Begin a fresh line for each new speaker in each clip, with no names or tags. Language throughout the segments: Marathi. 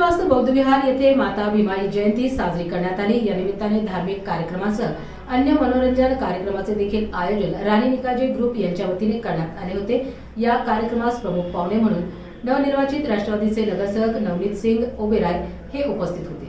कपिलवास्तू बौद्धविहार येथे माता भीमाई जयंती साजरी करण्यात आली। या निमित्ताने धार्मिक कार्यक्रमासह अन्य मनोरंजन कार्यक्रमाचे देखील आयोजन राणी निकाजे ग्रुप यांच्या वतीने करण्यात आले होते। या कार्यक्रमास प्रमुख पाहुणे म्हणून नवनिर्वाचित राष्ट्रवादीचे नगरसेवक नवनीत सिंग ओबेराय हे उपस्थित होते।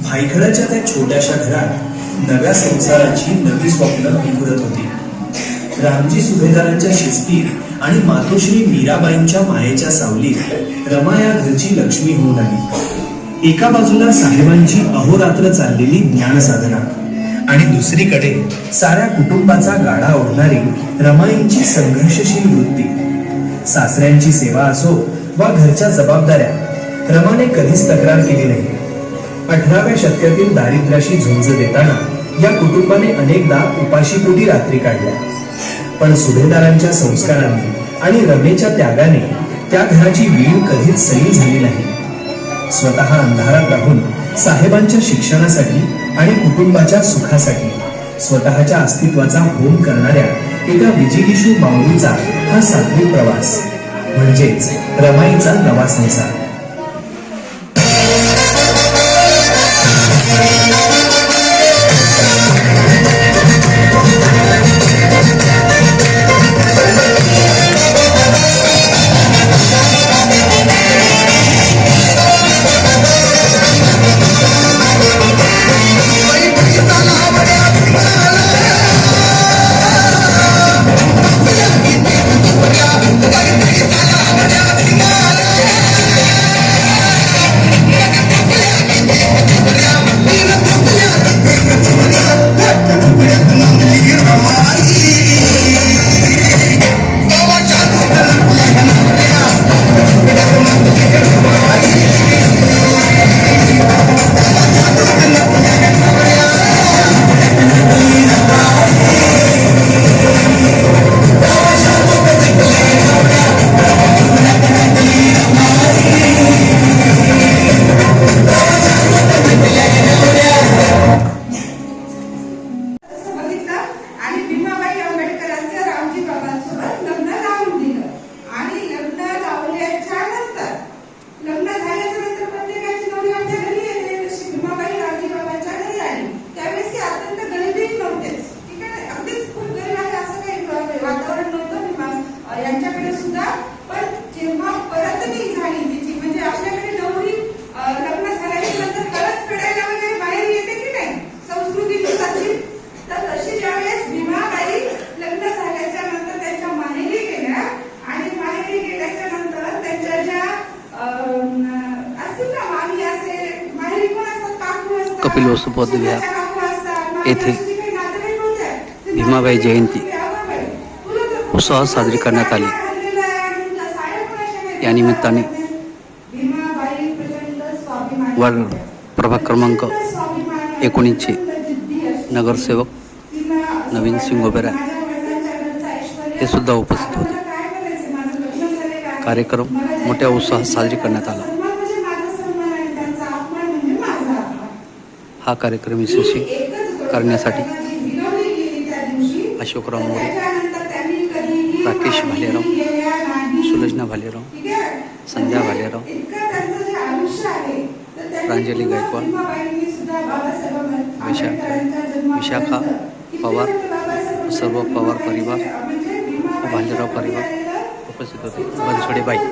भायखळ्याच्या त्या छोट्याशा घरात नव्या संसाराची नवी स्वप्न विखुरत होती। रामजी सुभेदारांच्या शिस्तीत आणि मातोश्री मीराबाईंच्या मायेच्या सावलीत रमा या घरची लक्ष्मी होऊन आली। एका बाजूला साहेबांची अहोरात्र चाललेली ज्ञानसाधना आणि दुसरीकडे साऱ्या कुटुंबाचा गाडा ओढणारी रमाईंची संघर्षशील वृत्ती। सासऱ्यांची सेवा असो वा घरच्या जबाबदाऱ्या, रमाने कधीच तक्रार केली नाही। 18व्या शतकातील दारिद्र्याशी झुंज देताना या कुटुंबाने अनेकदा उपाशीपोटी रात्री काढल्या, पण सुभेदारांच्या संस्कारांनी आणि रमेच्या त्यागाने त्या घराची वीण कधीच सैल झाली नाही। स्वतः अंधारात राहून साहेबांच्या शिक्षणासाठी आणि कुटुंबाच्या सुखासाठी स्वतःच्या अस्तित्वाचा होम करणाऱ्या एका विजिगीषू माऊलीचा हा सात्विक प्रवास म्हणजेच रमाईचा नवा संसार।
कपिलवास्तू बौद्धविहार येथे भीमाबाई जयंती उत्साहात साजरी करण्यात आली। या निमित्ताने वार्ड प्रभाग क्रमांक 19चे नगरसेवक नवीन सिंग ओबेराय हे सुद्धा उपस्थित होते। कार्यक्रम मोठ्या उत्साहात साजरी करण्यात आला। हा कार्यक्रम यशस्वी करण्यासाठी अशोकराव मोरे, राकेश भालेराव, सुलोचना भालेराव, संध्या भालेराव, प्रांजली गायकवाड, विशाखा पवार, सर्व पवार परिवार, भालेराव परिवार उपस्थित होते बनसोडे बाई